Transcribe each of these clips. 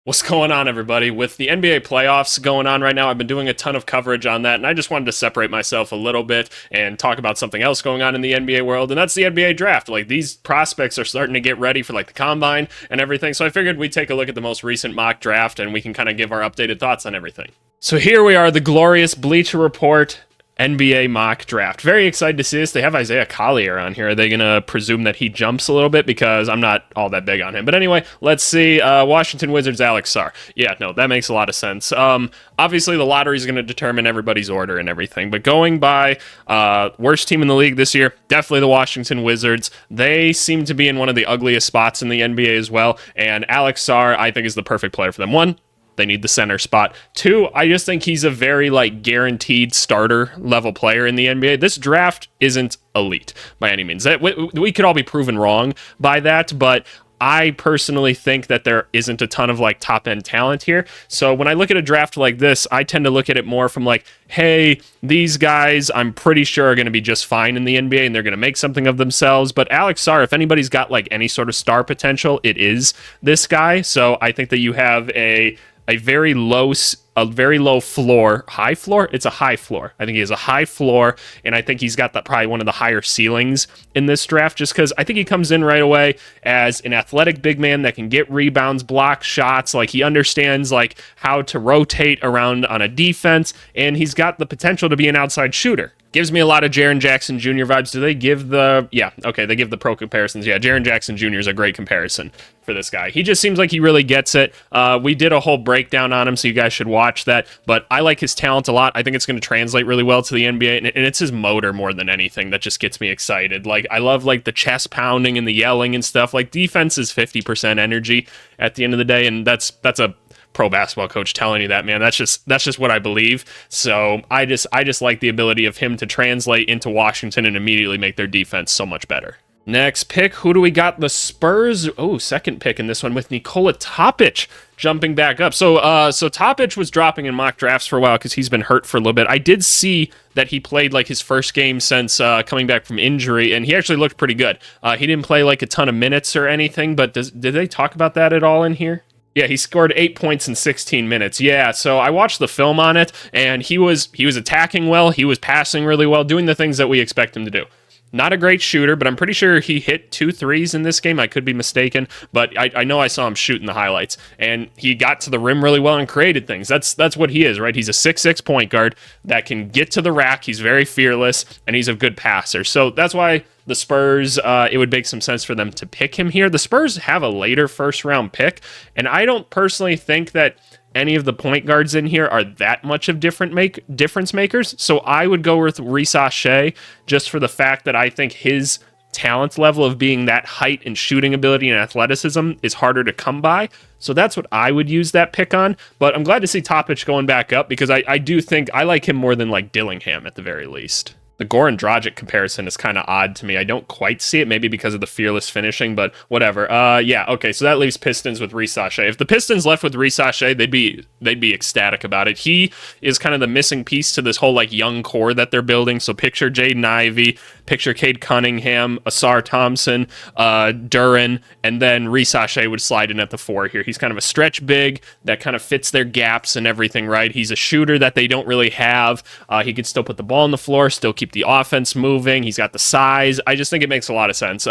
What's going on, everybody? With the NBA playoffs going on right now, I've been doing a ton of coverage on that, and I just wanted to separate myself a little bit and talk about something else going on in the NBA world, and that's the NBA draft. Like, these prospects are starting to get ready for, like, the combine and everything, so I figured we'd take a look at the most recent mock draft, and we can kind of give our updated thoughts on everything. So here we are, the glorious Bleacher Report NBA mock draft. Very excited to see this. They have Isaiah Collier on here. Are they going to presume that he jumps a little bit? Because I'm not all that big on him. But anyway, let's see. Washington Wizards, Alex Sarr. Yeah, no, that makes a lot of sense. Obviously, the lottery is going to determine everybody's order and everything. But going by worst team in the league this year, definitely the Washington Wizards. They seem to be in one of the ugliest spots in the NBA as well. And Alex Sarr, I think, is the perfect player for them. One, they need the center spot. Two, I just think he's a very guaranteed starter level player in the NBA. This draft isn't elite by any means. We could all be proven wrong by that, but I personally think that there isn't a ton of top end talent here. So when I look at a draft like this, I tend to look at it more from hey, these guys I'm pretty sure are going to be just fine in the NBA and they're going to make something of themselves. But Alex Sarr, if anybody's got any sort of star potential, it is this guy. So I think that you have a very low floor, high floor. It's a high floor. I think he has a high floor, and I think he's got probably one of the higher ceilings in this draft, just because I think he comes in right away as an athletic big man that can get rebounds, block shots. He understands how to rotate around on a defense, and he's got the potential to be an outside shooter. Gives me a lot of Jaren Jackson Jr. vibes. Do they give the... Yeah, okay, they give the pro comparisons. Yeah, Jaren Jackson Jr. is a great comparison for this guy. He just seems like he really gets it. We did a whole breakdown on him, so you guys should watch that. But I like his talent a lot. I think it's going to translate really well to the NBA, and it's his motor more than anything that just gets me excited. I love the chest pounding and the yelling and stuff. Defense is 50% energy at the end of the day, and that's a pro basketball coach telling you that, man. That's just what I believe. So I just like the ability of him to translate into Washington and immediately make their defense so much better. Next pick, who do we got? The Spurs. Oh, second pick in this one with Nikola jumping back up. So Topic was dropping in mock drafts for a while because he's been hurt for a little bit. I did see that he played his first game since coming back from injury, and he actually looked pretty good. He didn't play a ton of minutes or anything, but did they talk about that at all in here? Yeah, he scored 8 points in 16 minutes. Yeah, so I watched the film on it, and he was attacking well, he was passing really well, doing the things that we expect him to do. Not a great shooter, but I'm pretty sure he hit 2 threes in this game. I could be mistaken, but I know I saw him shoot in the highlights. And he got to the rim really well and created things. That's what he is, right? He's a 6'6" point guard that can get to the rack. He's very fearless, and he's a good passer. So that's why the Spurs, it would make some sense for them to pick him here. The Spurs have a later first-round pick, and I don't personally think that any of the point guards in here are that much of difference makers. So I would go with Risacher just for the fact that I think his talent level of being that height and shooting ability and athleticism is harder to come by. So that's what I would use that pick on. But I'm glad to see Topic going back up because I do think I like him more than Dillingham at the very least. The Goran Dragic comparison is kind of odd to me. I don't quite see it, maybe because of the fearless finishing, but whatever. Yeah, okay, so that leaves Pistons with Risacher. If the Pistons left with Risacher, they'd be ecstatic about it. He is kind of the missing piece to this whole young core that they're building. So picture Jaden Ivey, picture Cade Cunningham, Sarr Thompson, Duren, and then Risacher would slide in at the 4 here. He's kind of a stretch big that kind of fits their gaps and everything, right? He's a shooter that they don't really have. He could still put the ball on the floor, still keep the offense moving. He's got the size. I just think it makes a lot of sense.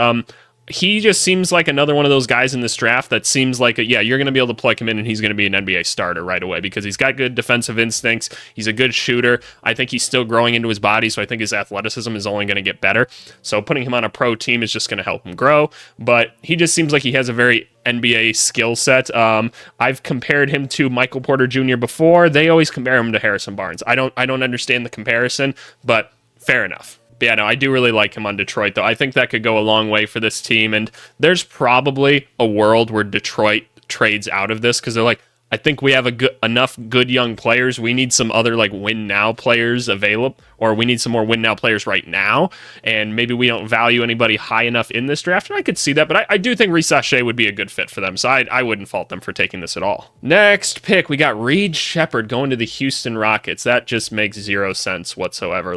He just seems like another one of those guys in this draft that seems like, you're going to be able to plug him in and he's going to be an NBA starter right away because he's got good defensive instincts. He's a good shooter. I think he's still growing into his body, so I think his athleticism is only going to get better. So putting him on a pro team is just going to help him grow. But he just seems like he has a very NBA skill set. I've compared him to Michael Porter Jr. before. They always compare him to Harrison Barnes. I don't understand the comparison, but fair enough. But yeah, no, I do really like him on Detroit, though. I think that could go a long way for this team, and there's probably a world where Detroit trades out of this because they're I think we have enough good young players. We need some other win-now players available, or we need some more win-now players right now, and maybe we don't value anybody high enough in this draft, and I could see that, but I do think Risacher would be a good fit for them, so I wouldn't fault them for taking this at all. Next pick, we got Sheppard going to the Houston Rockets. That just makes zero sense whatsoever.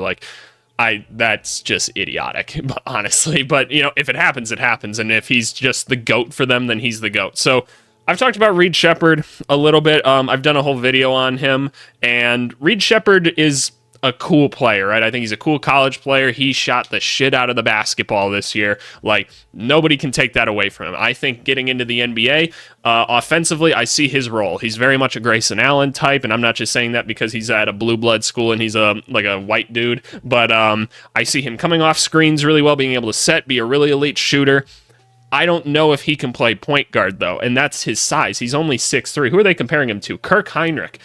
That's just idiotic, honestly. But, if it happens, it happens. And if he's just the GOAT for them, then he's the GOAT. So I've talked about Reed Sheppard a little bit. I've done a whole video on him, and Reed Sheppard is a cool player, right? I think he's a cool college player. He shot the shit out of the basketball this year. Like, nobody can take that away from him. I think getting into the NBA, offensively, I see his role. He's very much a Grayson Allen type, and I'm not just saying that because he's at a blue blood school and he's a white dude, but I see him coming off screens really well, being able to set, be a really elite shooter. I don't know if he can play point guard, though, and that's his size. He's only 6'3". Who are they comparing him to? Kirk Hinrich.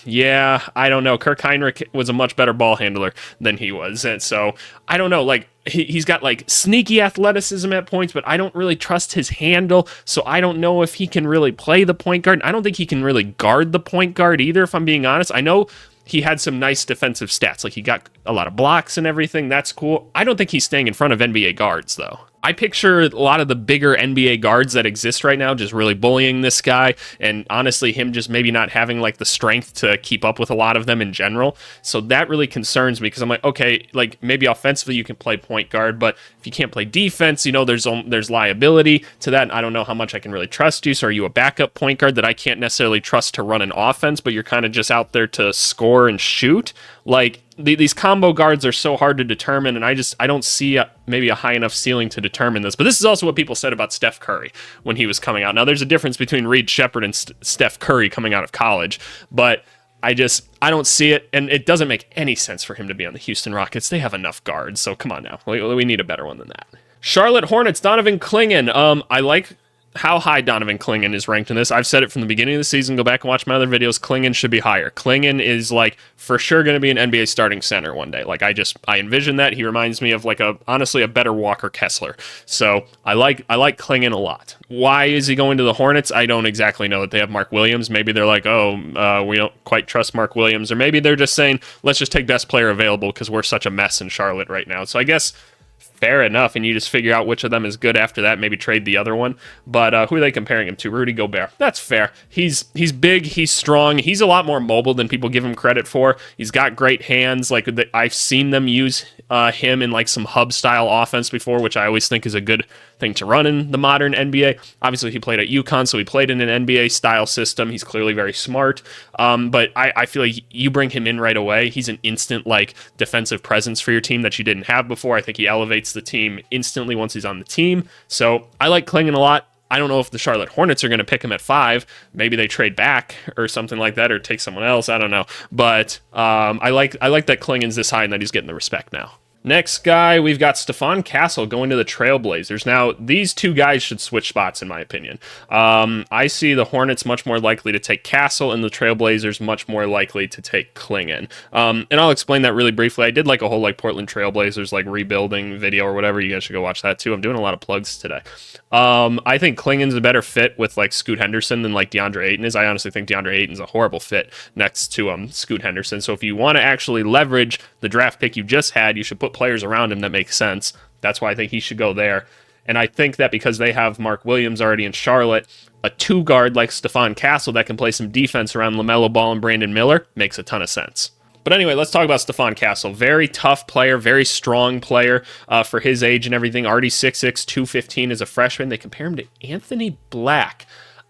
Yeah, I don't know. Kirk Hinrich was a much better ball handler than he was, and so I don't know. Like, he's got like sneaky athleticism at points, but I don't really trust his handle, so I don't know if he can really play the point guard. I don't think he can really guard the point guard either, if I'm being honest. I know he had some nice defensive stats, like he got a lot of blocks and everything. That's cool. I don't think he's staying in front of NBA guards, though. I picture a lot of the bigger NBA guards that exist right now just really bullying this guy, and honestly, him just maybe not having like the strength to keep up with a lot of them in general. So that really concerns me, because I'm like, okay, like maybe offensively you can play point guard, but if you can't play defense, you know, there's liability to that, and I don't know how much I can really trust you. So are you a backup point guard that I can't necessarily trust to run an offense, but you're kind of just out there to score and shoot? Like, these combo guards are so hard to determine, and I don't see maybe a high enough ceiling to determine this. But this is also what people said about Steph Curry when he was coming out. Now, there's a difference between Reed Sheppard and Steph Curry coming out of college, but I don't see it, and it doesn't make any sense for him to be on the Houston Rockets. They have enough guards, so come on now. We need a better one than that. Charlotte Hornets, Donovan Clingan. I like how high Donovan Clingan is ranked in this. I've said it from the beginning of the season. Go back and watch my other videos. Clingan should be higher. Clingan is like for sure going to be an NBA starting center one day. Like I envision that. He reminds me of like honestly a better Walker Kessler. So I like Clingan a lot. Why is he going to the Hornets? I don't exactly know. That they have Mark Williams. Maybe they're like, we don't quite trust Mark Williams, or maybe they're just saying, let's just take best player available because we're such a mess in Charlotte right now. So I guess fair enough, and you just figure out which of them is good after that, maybe trade the other one. But who are they comparing him to? Rudy Gobert. That's fair. He's big, he's strong, he's a lot more mobile than people give him credit for. He's got great hands. Like, I've seen them use him in like some hub-style offense before, which I always think is a good thing to run in the modern NBA. Obviously, he played at UConn, so he played in an NBA-style system. He's clearly very smart. But I feel like you bring him in right away, he's an instant like defensive presence for your team that you didn't have before. I think he elevates the team instantly once he's on the team. So I like Clingan a lot. I don't know if the Charlotte Hornets are going to pick him at 5. Maybe they trade back or something like that, or take someone else. I don't know. But I like that Clingan's this high and that he's getting the respect now. Next guy, we've got Stephon Castle going to the Trailblazers. Now, these two guys should switch spots, in my opinion. I see the Hornets much more likely to take Castle, and the Trailblazers much more likely to take Clingan. And I'll explain that really briefly. I did like a whole like Portland Trailblazers like rebuilding video or whatever. You guys should go watch that too. I'm doing a lot of plugs today. I think Clingan's a better fit with like Scoot Henderson than like DeAndre Ayton is. I honestly think DeAndre Ayton's a horrible fit next to Scoot Henderson. So if you want to actually leverage the draft pick you just had, you should put players around him that make sense. That's why I think he should go there. And I think that because they have Mark Williams already in Charlotte, a 2-guard like Stephon Castle that can play some defense around LaMelo Ball and Brandon Miller makes a ton of sense. But anyway, let's talk about Stephon Castle. Very tough player, very strong player for his age and everything. Already 6'6", 215 as a freshman. They compare him to Anthony Black.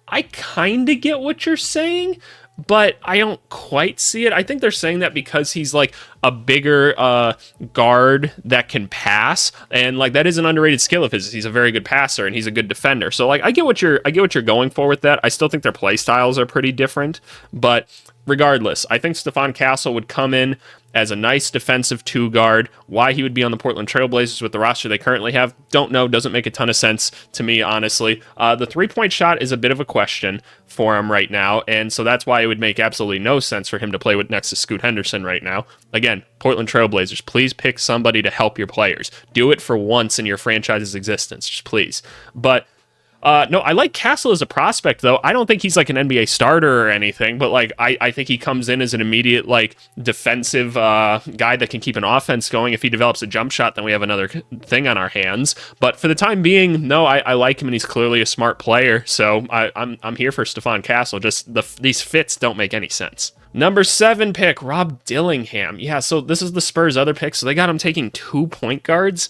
I kind of get what you're saying, but I don't quite see it. I think they're saying that because he's like a bigger guard that can pass, and like that is an underrated skill of his. He's a very good passer and he's a good defender. So like I get what you're going for with that. I still think their play styles are pretty different, but regardless, I think Stephon Castle would come in as a nice defensive 2-guard. Why he would be on the Portland Trailblazers with the roster they currently have, don't know. Doesn't make a ton of sense to me, honestly. The 3-point shot is a bit of a question for him right now, and so that's why it would make absolutely no sense for him to play with next to Scoot Henderson right now. Again, Portland Trailblazers, please pick somebody to help your players. Do it for once in your franchise's existence, just please. But no, I like Castle as a prospect, though. I don't think he's like an NBA starter or anything, but like I think he comes in as an immediate like defensive guy that can keep an offense going. If he develops a jump shot, then we have another thing on our hands. But for the time being, no, I like him, and he's clearly a smart player. So I'm here for Stephon Castle. Just these fits don't make any sense. Number 7 pick, Rob Dillingham. Yeah, so this is the Spurs' other pick. So they got him taking 2 point guards.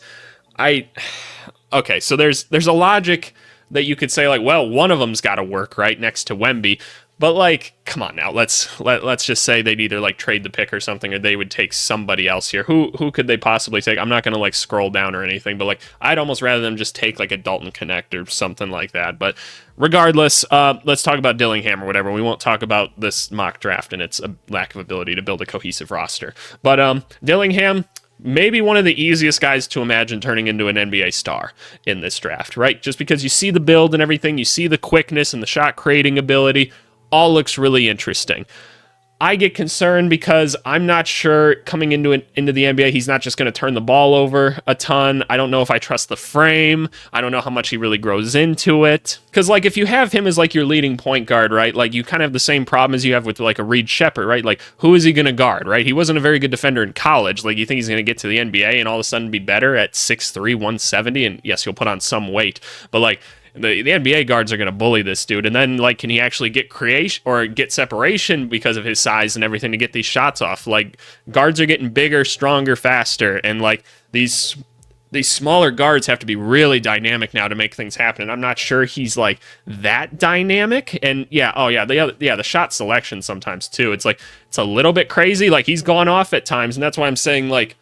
Okay, so there's a logic that you could say like, well, one of them's got to work right next to Wemby. But like, come on now, let's just say they'd either like trade the pick or something, or they would take somebody else here. Who could they possibly take? I'm not gonna like scroll down or anything, but like I'd almost rather them just take like a Dalton Knecht or something like that. But regardless, let's talk about Dillingham or whatever. We won't talk about this mock draft and its lack of ability to build a cohesive roster. But Dillingham, maybe one of the easiest guys to imagine turning into an NBA star in this draft, right? Just because you see the build and everything, you see the quickness and the shot creating ability. All looks really interesting. I get concerned because I'm not sure coming into the NBA, he's not just going to turn the ball over a ton. I don't know if I trust the frame. I don't know how much he really grows into it. Because, like, if you have him as, like, your leading point guard, right, like, you kind of have the same problem as you have with, like, a Reed Sheppard, right? Like, who is he going to guard, right? He wasn't a very good defender in college. Like, you think he's going to get to the NBA and all of a sudden be better at 6'3", 170? And, yes, he'll put on some weight. But, like, the NBA guards are going to bully this dude. And then, like, can he actually get creation or get separation because of his size and everything to get these shots off? Like, guards are getting bigger, stronger, faster. And, like, these smaller guards have to be really dynamic now to make things happen. And I'm not sure he's, like, that dynamic. And, the shot selection sometimes, too. It's, like, it's a little bit crazy. Like, he's gone off at times. And that's why I'm saying, like,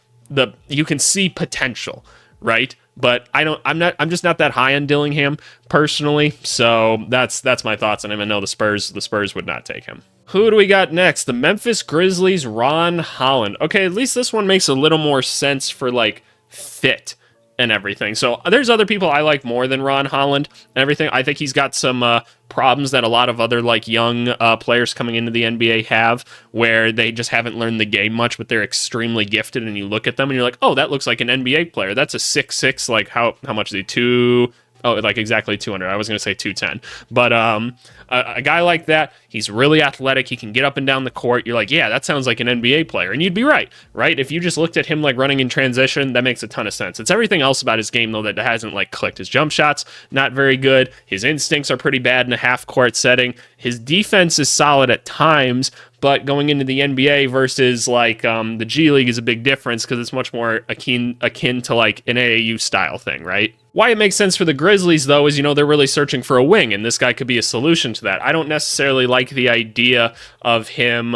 you can see potential, right? But I'm just not that high on Dillingham personally. So that's my thoughts on him. I know the Spurs would not take him. Who do we got next? The Memphis Grizzlies, Ron Holland. Okay, at least this one makes a little more sense for like fit and everything. So there's other people I like more than Ron Holland and everything. I think he's got some problems that a lot of other like young players coming into the NBA have, where they just haven't learned the game much, but they're extremely gifted. And you look at them and you're like, oh, that looks like an NBA player. That's a 6'6". Like how much is he? Like exactly 200. I was going to say 210. But a guy like that, he's really athletic. He can get up and down the court. You're like, yeah, that sounds like an NBA player. And you'd be right? If you just looked at him like running in transition, that makes a ton of sense. It's everything else about his game, though, that hasn't like clicked. His jump shots, not very good. His instincts are pretty bad in a half-court setting. His defense is solid at times, but going into the NBA versus like the G League is a big difference because it's much more akin to like an AAU style thing, right? Why it makes sense for the Grizzlies, though, is, they're really searching for a wing, and this guy could be a solution to that. I don't necessarily like the idea of him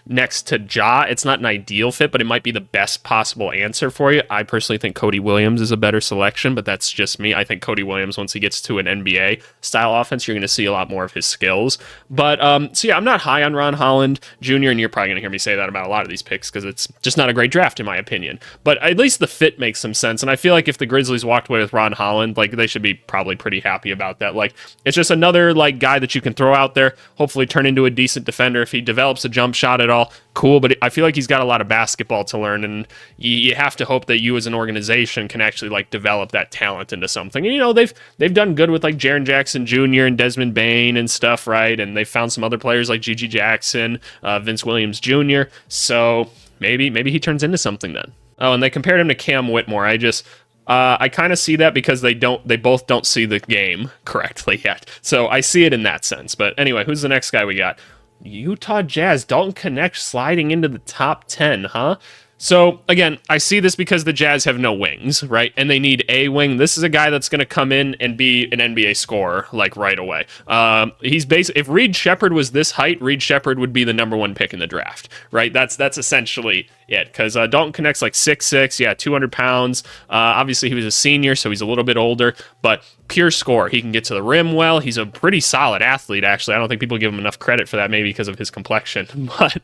next to Ja. It's not an ideal fit, but it might be the best possible answer for you. I personally think Cody Williams is a better selection, but that's just me. I think Cody Williams, once he gets to an NBA-style offense, you're going to see a lot more of his skills. But, I'm not high on Ron Holland Jr., and you're probably going to hear me say that about a lot of these picks because it's just not a great draft, in my opinion. But at least the fit makes some sense, and I feel like if the Grizzlies walked away with Ron Holland, like, they should be probably pretty happy about that. Like, it's just another, like, guy that you can throw out there, hopefully turn into a decent defender. If he develops a jump shot at all, cool, but I feel like he's got a lot of basketball to learn, and you have to hope that you as an organization can actually like develop that talent into something. And they've done good with like Jaren Jackson Jr. and Desmond Bane and stuff, right? And they found some other players like Gigi Jackson, Vince Williams Jr. So maybe he turns into something then. Oh, and they compared him to Cam Whitmore. I kind of see that because they both don't see the game correctly yet. So I see it in that sense. But anyway, who's the next guy we got? Utah Jazz, Dalton Knecht sliding into the top 10, huh? So, again, I see this because the Jazz have no wings, right? And they need a wing. This is a guy that's going to come in and be an NBA scorer, like, right away. If Reed Sheppard was this height, Reed Sheppard would be the number one pick in the draft, right? That's essentially it, because Dalton Knecht's like 6'6", 200 pounds. Obviously, he was a senior, so he's a little bit older, but pure score. He can get to the rim well. He's a pretty solid athlete, actually. I don't think people give him enough credit for that, maybe because of his complexion. But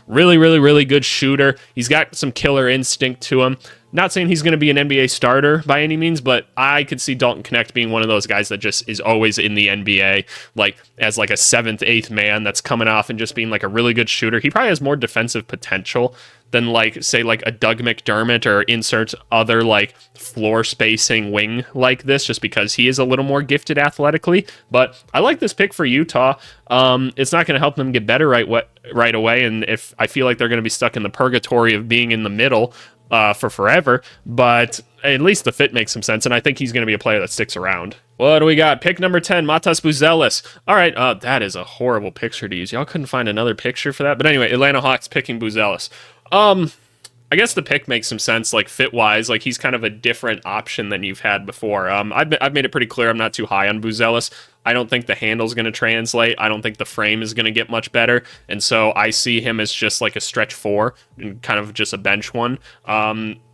really, really, really good shooter. He's got some killer instinct to him. Not saying he's going to be an NBA starter by any means, but I could see Dalton Knecht being one of those guys that just is always in the NBA, like as like a 7th, 8th man that's coming off and just being like a really good shooter. He probably has more defensive potential than like, say, like a Doug McDermott or insert other like floor spacing wing like this, just because he is a little more gifted athletically. But I like this pick for Utah. It's not going to help them get better right away, and if I feel like they're going to be stuck in the purgatory of being in the middle for forever, but at least the fit makes some sense, and I think he's going to be a player that sticks around. What do we got? Pick number 10, Matas Buzelis. All right, that is a horrible picture to use. Y'all couldn't find another picture for that? But anyway, Atlanta Hawks picking Buzelis. I guess the pick makes some sense, like fit wise. Like he's kind of a different option than you've had before. I've made it pretty clear I'm not too high on Buzelis. I don't think the handle's going to translate. I don't think the frame is going to get much better. And so I see him as just like a stretch four and kind of just a bench one.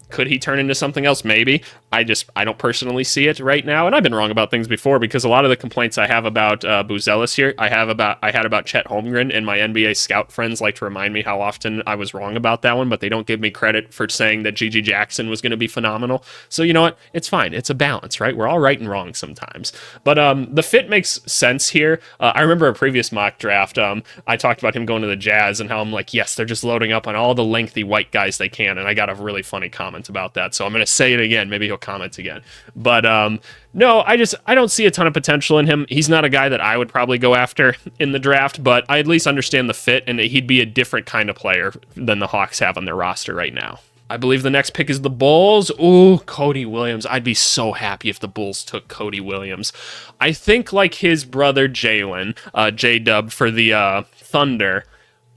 Could he turn into something else? Maybe. I don't personally see it right now, and I've been wrong about things before because a lot of the complaints I have about Buzelis here, I had about Chet Holmgren, and my NBA scout friends like to remind me how often I was wrong about that one, but they don't give me credit for saying that Gigi Jackson was going to be phenomenal. So you know what? It's fine. It's a balance, right? We're all right and wrong sometimes. But the fit makes sense here. I remember a previous mock draft. I talked about him going to the Jazz and how I'm like, yes, they're just loading up on all the lengthy white guys they can, and I got a really funny comment about that. So I'm going to say it again. Maybe he'll comment again. But no, I don't see a ton of potential in him. He's not a guy that I would probably go after in the draft, but I at least understand the fit, and he'd be a different kind of player than the Hawks have on their roster right now. I believe the next pick is the Bulls. Ooh, Cody Williams. I'd be so happy if the Bulls took Cody Williams. I think like his brother Jalen, J-Dub for the Thunder,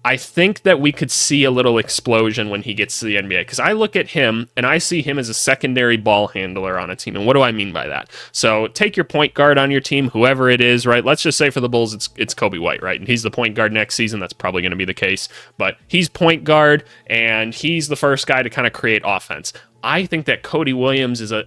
I think that we could see a little explosion when he gets to the NBA, because I look at him and I see him as a secondary ball handler on a team. And what do I mean by that? So take your point guard on your team, whoever it is, right? Let's just say for the Bulls, it's Kobe White, right? And he's the point guard next season. That's probably going to be the case. But he's point guard, and he's the first guy to kind of create offense. I think that Cody Williams is a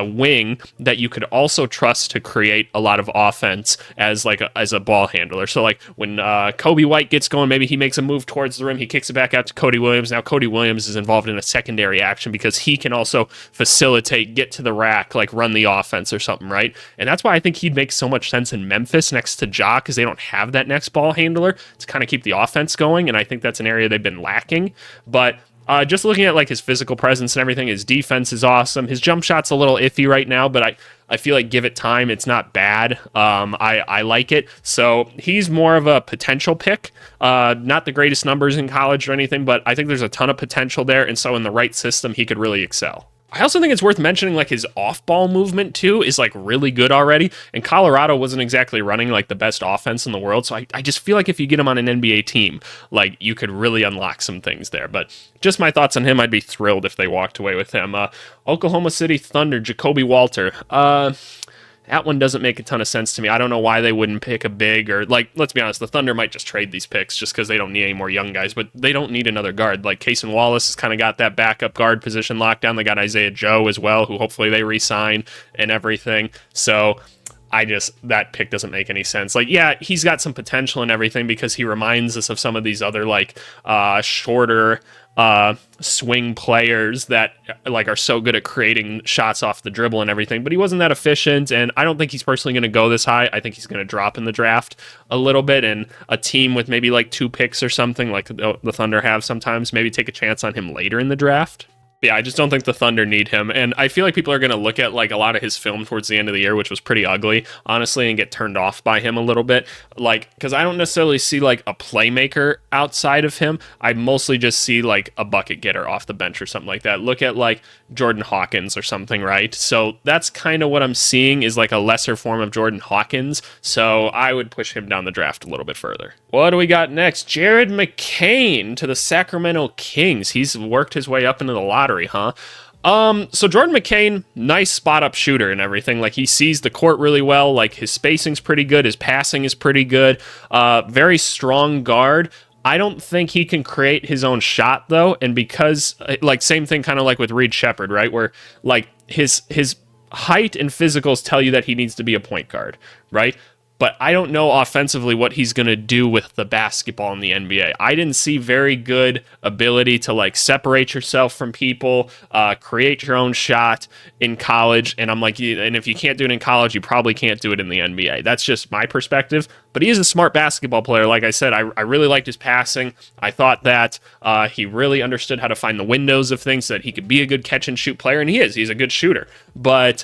wing that you could also trust to create a lot of offense as a ball handler. So like when Kobe White gets going, maybe he makes a move towards the rim, he kicks it back out to Cody Williams. Now Cody Williams is involved in a secondary action because he can also facilitate, get to the rack, like run the offense or something, right? And that's why I think he'd make so much sense in Memphis next to Ja, because they don't have that next ball handler to kind of keep the offense going, and I think that's an area they've been lacking. But just looking at like his physical presence and everything, his defense is awesome. His jump shot's a little iffy right now, but I feel like give it time, it's not bad. I like it. So he's more of a potential pick. Not the greatest numbers in college or anything, but I think there's a ton of potential there. And so in the right system, he could really excel. I also think it's worth mentioning like his off-ball movement too is like really good already, and Colorado wasn't exactly running like the best offense in the world, so I just feel like if you get him on an NBA team, like you could really unlock some things there. But just my thoughts on him, I'd be thrilled if they walked away with him. Oklahoma City Thunder, Jacoby Walter. That one doesn't make a ton of sense to me. I don't know why they wouldn't pick a big, or like, let's be honest, the Thunder might just trade these picks just because they don't need any more young guys, but they don't need another guard. Like Cason Wallace has kind of got that backup guard position locked down. They got Isaiah Joe as well, who hopefully they re-sign and everything. So that pick doesn't make any sense. Like, yeah, he's got some potential and everything because he reminds us of some of these other like shorter swing players that like are so good at creating shots off the dribble and everything, but he wasn't that efficient, and I don't think he's personally going to go this high. I think he's going to drop in the draft a little bit, and a team with maybe like 2 picks or something like the Thunder have sometimes, maybe take a chance on him later in the draft. Yeah, I just don't think the Thunder need him. And I feel like people are going to look at like a lot of his film towards the end of the year, which was pretty ugly, honestly, and get turned off by him a little bit. Like, because I don't necessarily see like a playmaker outside of him. I mostly just see like a bucket getter off the bench or something like that. Look at like Jordan Hawkins or something, right? So that's kind of what I'm seeing is like a lesser form of Jordan Hawkins. So I would push him down the draft a little bit further. What do we got next? Jared McCain to the Sacramento Kings. He's worked his way up into the lottery, huh? So Jordan McCain, nice spot up shooter and everything. Like he sees the court really well. Like his spacing's pretty good. His passing is pretty good. Very strong guard. I don't think he can create his own shot though. And because like same thing kind of like with Reed Sheppard, right? Where like his height and physicals tell you that he needs to be a point guard, right? But I don't know offensively what he's going to do with the basketball in the NBA. I didn't see very good ability to like separate yourself from people, create your own shot in college. And I'm like, and if you can't do it in college, you probably can't do it in the NBA. That's just my perspective. But he is a smart basketball player. Like I said, I really liked his passing. I thought that he really understood how to find the windows of things, so that he could be a good catch and shoot player. And he is. He's a good shooter. But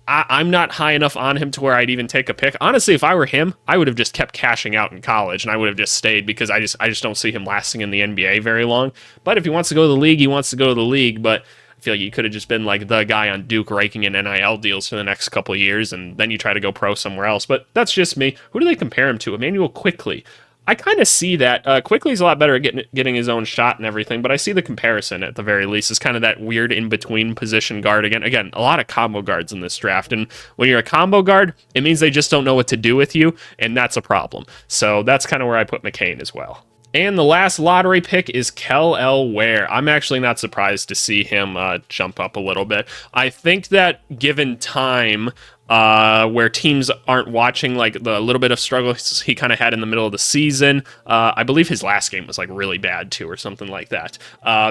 I'm not high enough on him to where I'd even take a pick. Honestly, if I were him, I would have just kept cashing out in college, and I would have just stayed because I just don't see him lasting in the NBA very long. But if he wants to go to the league, he wants to go to the league. But I feel like you could have just been like the guy on Duke raking in NIL deals for the next couple of years, and then you try to go pro somewhere else. But that's just me. Who do they compare him to? Emmanuel Quickley. I kind of see that. Quickly's a lot better at getting his own shot and everything, but I see the comparison at the very least. Is kind of that weird in-between position guard. Again, a lot of combo guards in this draft, and when you're a combo guard, it means they just don't know what to do with you, and that's a problem. So that's kind of where I put McCain as well. And the last lottery pick is Kel'el Ware. I'm actually not surprised to see him jump up a little bit. I think that given time, where teams aren't watching, like the little bit of struggle he kind of had in the middle of the season. I believe his last game was like really bad too, or something like that.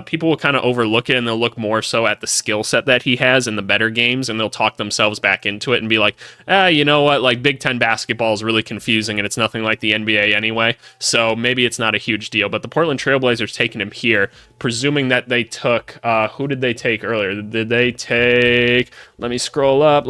People will kind of overlook it, and they'll look more so at the skill set that he has in the better games, and they'll talk themselves back into it and be like, you know what, like Big Ten basketball is really confusing, and it's nothing like the NBA anyway, so maybe it's not a huge deal. But the Portland Trailblazers taking him here, presuming that they took, who did they take earlier? Did they take, let me scroll up.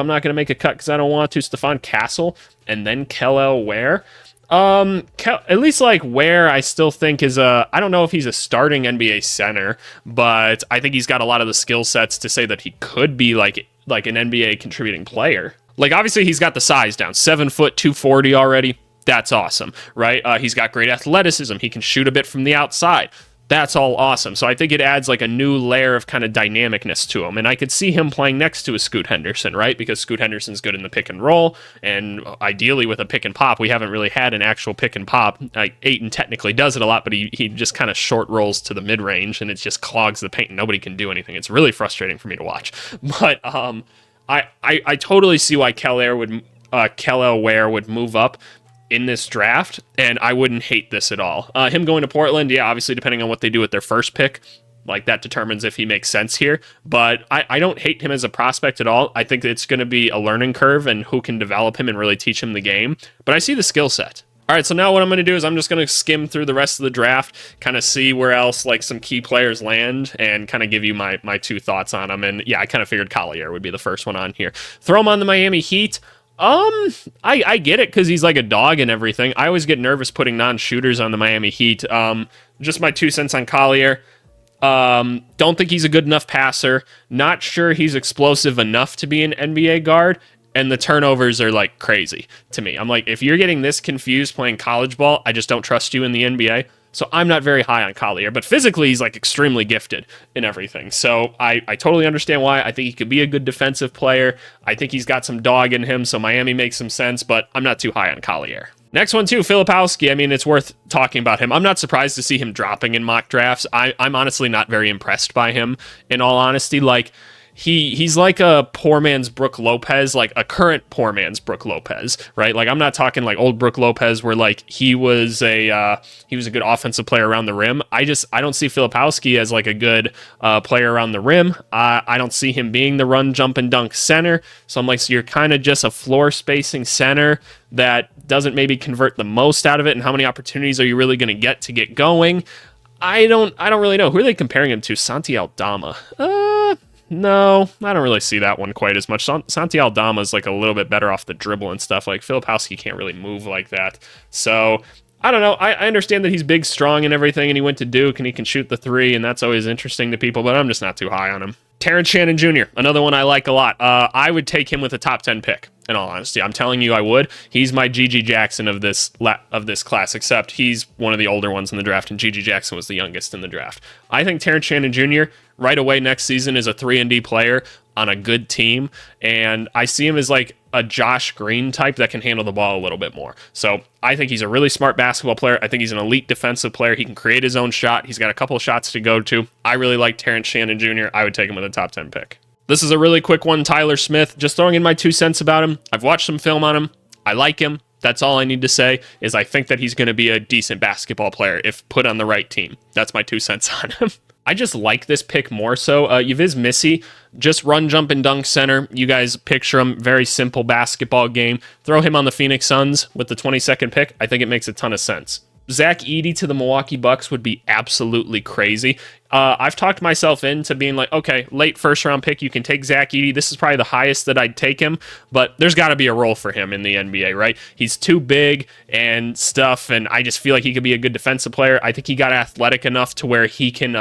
I'm not going to make a cut because I don't want to. Stephon Castle and then Kel'el Ware. At least like Ware, I still think is I don't know if he's a starting NBA center, but I think he's got a lot of the skill sets to say that he could be like an NBA contributing player. Like obviously he's got the size down, 7 foot 240 already. That's awesome, right? He's got great athleticism. He can shoot a bit from the outside. That's all awesome. So I think it adds like a new layer of kind of dynamicness to him. And I could see him playing next to a Scoot Henderson, right? Because Scoot Henderson's good in the pick and roll. And ideally with a pick and pop, we haven't really had an actual pick and pop. Ayton technically does it a lot, but he just kind of short rolls to the mid range and it just clogs the paint and nobody can do anything. It's really frustrating for me to watch. But I totally see why Kel'el Ware would move up in this draft, and I wouldn't hate this at all. Him going to Portland, yeah, obviously depending on what they do with their first pick, like that determines if he makes sense here, but I don't hate him as a prospect at all. I think it's going to be a learning curve and who can develop him and really teach him the game, but I see the skill set. All right, so now what I'm going to do is I'm just going to skim through the rest of the draft, kind of see where else like some key players land, and kind of give you my two thoughts on them. And yeah, I kind of figured Collier would be the first one on here. Throw him on the Miami Heat. I get it because he's like a dog and everything. I always get nervous putting non-shooters on the Miami Heat. Just my 2 cents on Collier. Don't think he's a good enough passer. Not sure he's explosive enough to be an NBA guard. And the turnovers are like crazy to me. I'm like, if you're getting this confused playing college ball, I just don't trust you in the NBA. So I'm not very high on Collier, but physically he's like extremely gifted in everything. So I totally understand why. I think he could be a good defensive player. I think he's got some dog in him, so Miami makes some sense, but I'm not too high on Collier. Next one too, Filipowski. I mean, it's worth talking about him. I'm not surprised to see him dropping in mock drafts. I'm honestly not very impressed by him, in all honesty. Like, he's like a poor man's Brook Lopez, like a current poor man's Brook Lopez, right? Like I'm not talking like old Brook Lopez where like he was a good offensive player around the rim. I don't see Filipowski as like a good player around the rim. I don't see him being the run, jump, and dunk center. So I'm like, so you're kind of just a floor spacing center that doesn't maybe convert the most out of it. And how many opportunities are you really going to get going? I don't really know. Who are they comparing him to? Santi Aldama. No, I don't really see that one quite as much. Santi Aldama is like a little bit better off the dribble and stuff. Like Filipowski can't really move like that. So I don't know. I understand that he's big, strong, and everything, and he went to Duke and he can shoot the three, and that's always interesting to people, but I'm just not too high on him. Terrence Shannon Jr., another one I like a lot. I would take him with a top 10 pick, in all honesty. I'm telling you I would. He's my G.G. Jackson of this class, except he's one of the older ones in the draft, and G.G. Jackson was the youngest in the draft. I think Terrence Shannon Jr. right away next season is a 3-and-D player on a good team, and I see him as like a Josh Green type that can handle the ball a little bit more. So I think he's a really smart basketball player. I think he's an elite defensive player. He can create his own shot. He's got a couple of shots to go to. I really like Terrence Shannon Jr. I would take him with a top 10 pick. This is a really quick one, Tyler Smith. Just throwing in my 2 cents about him. I've watched some film on him. I like him. That's all I need to say, is I think that he's going to be a decent basketball player if put on the right team. That's my 2 cents on him. I just like this pick more so. Yves Missy, just run, jump, and dunk center. You guys picture him, very simple basketball game. Throw him on the Phoenix Suns with the 22nd pick. I think it makes a ton of sense. Zach Edey to the Milwaukee Bucks would be absolutely crazy. I've talked myself into being like, okay, late first round pick, you can take Zach Edey. This is probably the highest that I'd take him, but there's got to be a role for him in the NBA, right? He's too big and stuff, and I just feel like he could be a good defensive player. I think he got athletic enough to where he can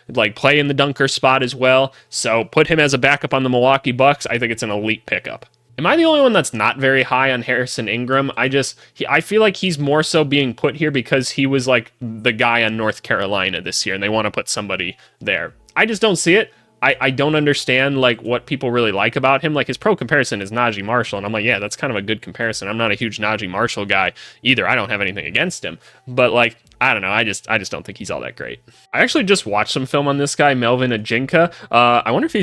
like play in the dunker spot as well. So put him as a backup on the Milwaukee Bucks. I think it's an elite pickup. Am I the only one that's not very high on Harrison Ingram? I feel like he's more so being put here because he was like the guy on North Carolina this year and they want to put somebody there. I just don't see it. I don't understand like what people really like about him. Like his pro comparison is Najee Marshall, and I'm like, yeah, that's kind of a good comparison. I'm not a huge Najee Marshall guy either. I don't have anything against him, but like I don't know. I just don't think he's all that great. I actually just watched some film on this guy, Melvin Ajinka. I wonder if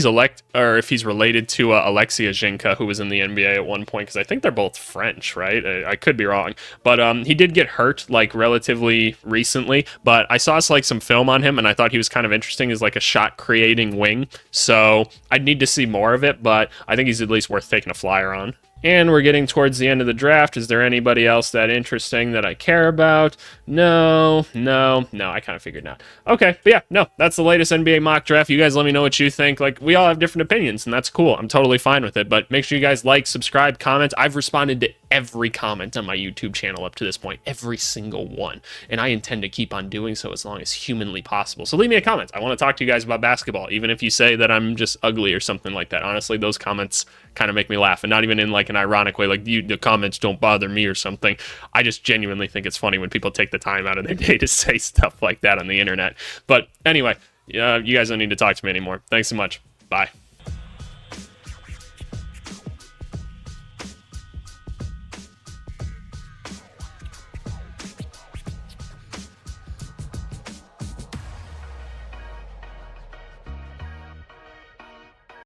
he's related to Alexia Ajinka, who was in the NBA at one point, because I think they're both French, right? I could be wrong, but he did get hurt like relatively recently. But I saw like some film on him, and I thought he was kind of interesting as like a shot creating wing. So I'd need to see more of it, but I think he's at least worth taking a flyer on. And we're getting towards the end of the draft. Is there anybody else that interesting that I care about? No, I kind of figured not. Okay, but yeah, no, that's the latest NBA mock draft. You guys let me know what you think. Like, we all have different opinions, and that's cool. I'm totally fine with it, but make sure you guys like, subscribe, comment. I've responded to every comment on my YouTube channel up to this point, every single one, and I intend to keep on doing so as long as humanly possible. So leave me a comment. I want to talk to you guys about basketball, even if you say that I'm just ugly or something like that. Honestly, those comments kind of make me laugh, and not even in like an ironic way, like the comments don't bother me or something. I just genuinely think it's funny when people take the time out of their day to say stuff like that on the internet. But anyway, you guys don't need to talk to me anymore. Thanks so much. Bye.